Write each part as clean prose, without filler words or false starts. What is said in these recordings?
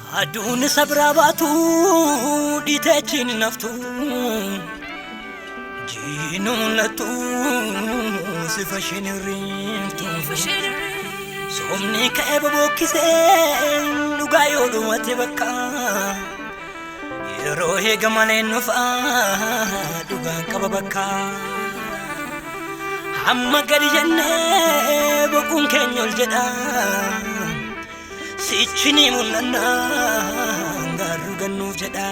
Aduun sabra baatu dhiitechin naftu jinuun lattu sifa shinirriintu somni ka'ee bobokkisee dhugaa yoo dhumate bakka yeroo eega malee nufa dhugaan qaba bakka amma gadi jennee bokkuun keenya ol jedha sichini mul'anna garuu gannuuf jedha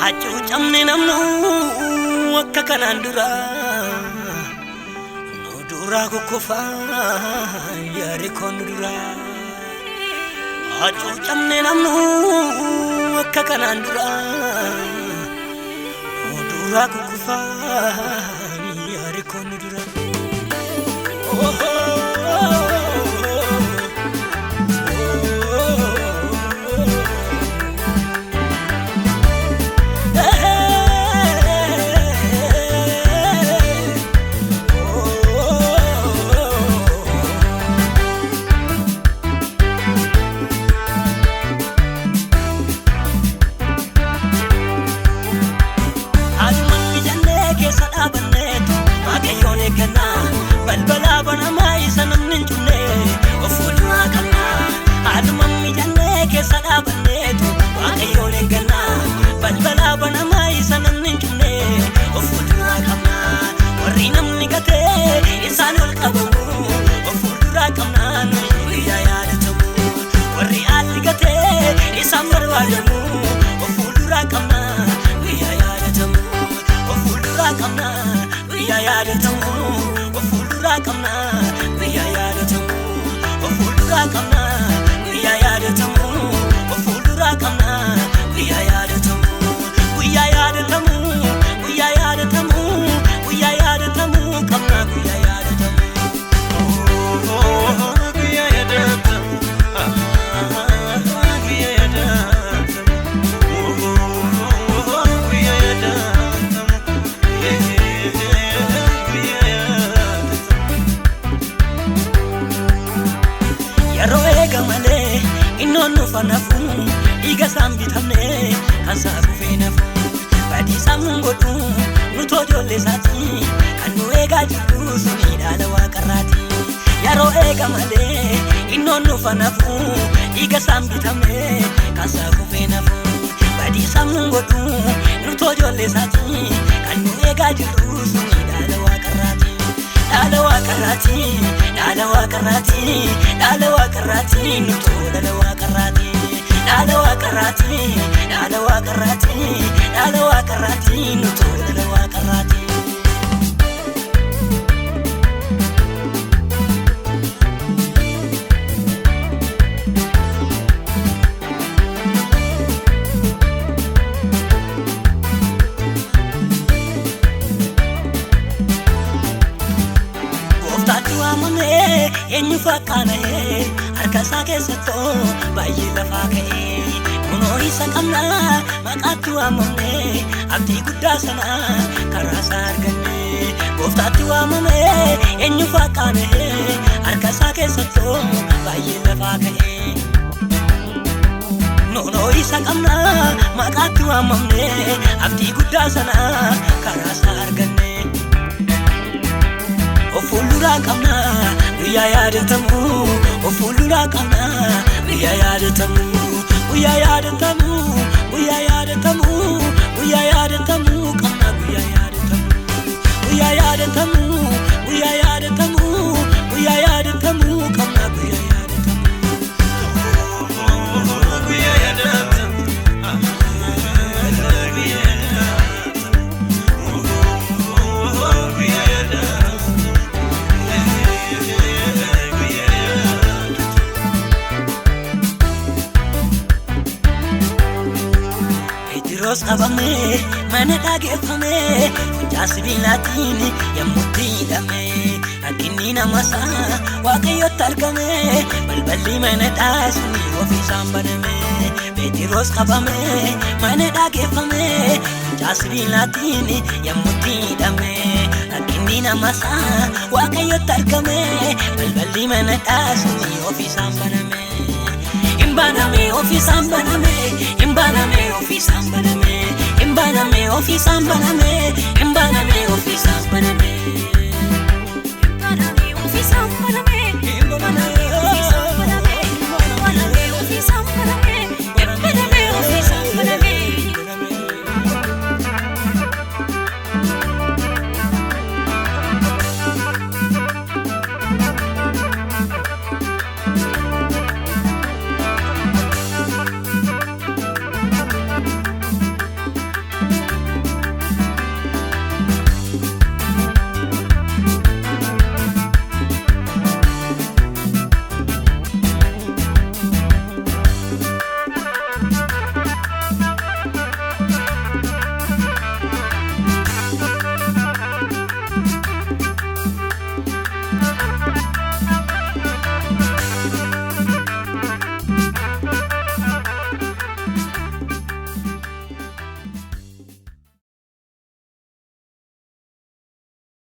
hacuucamne namnu akka kanaan dura nu dura kukkufaa yaari koon nu dura hacuucamne namnu akka kanaan dura nu dura kukkufaa yaari koon nu dura mana dhaggeeffame jaasibiilaatiin yammutti hidhame rakkinni namasa waaqayyotti argame balballi mana dhaasni ofiisaan baname Beetiroos qabame mana dhaggeeffame jaasibiilaatiin yammutti hidhame rakkinni namasa waaqayyotti argame balballi mana dhaasni ofiisaan baname imbaname ofisam baname imbaname ofisam baname imbaname ofisam baname imbaname ofisam baname imbaname ofisam baname imbaname